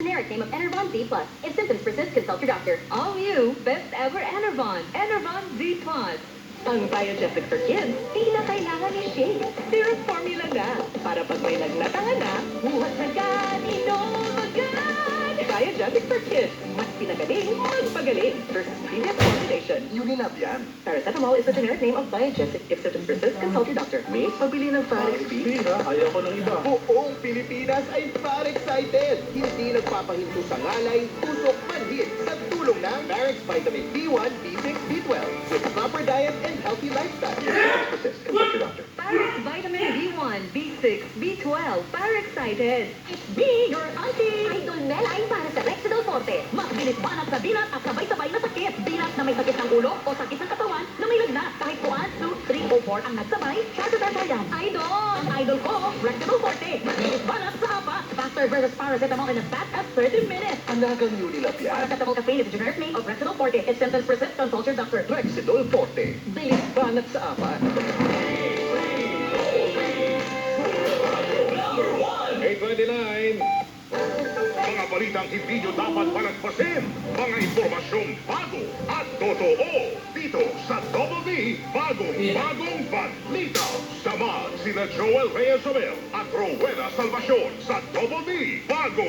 Generic name of Enervon D+. If symptoms persist, consult your doctor. All new, best ever Enervon. Enervon D+. Ang Biogesic for Kids, di na kailangan i-shake. Syrup formula na. Para pag may naglatangan na, buhat agad, inom agad. Biogesic for Kids. Mas pinagaling, magpagaling. Versus previous formulation. Unilab yan. Paracetamol is the generic name of Biogesic. If symptoms persist, consult your doctor. Miss, pabili ng Farex B. Ayaw ko ng iba. Buong Pilipinas ay excited. Hindi nagpapahinto sa ngalay, tusok, manhid sa tulong ng Barracks Vitamin B1, B6, B12 with proper diet and healthy lifestyle. Persist. Consult your doctor. Farex Vitamin B1, B6, B12. Excited. It's me, your auntie! Idol Mel ay para sa Rexidol Forte. Mas bilis banat sa binat at sabay-sabay na sakit. Binat na may sakit ng ulo o sakit ng katawan na may lagnat. Kahit 1, 2, 3 o 4 ang nagsabay, Charter yan. Idol! Ang idol ko, Rexidol Forte. Mas bilis banat sa apa. Faster versus paracetamol in a fat at 30 minutes. Anagang Unilab yan. Paracetamol caffeine is the generic name of Rexidol Forte. If symptoms persist, consult your doctor. Rexidol Forte. Bilis banat sa apat. 829. Mga balitang hindi nyo dapat palagpasin. Mga impormasyong bago at totoo. Dito sa Double D, bagong balita. Sama sina Joel Reyes Sobel at Rowena Salvacion sa Double D, bagong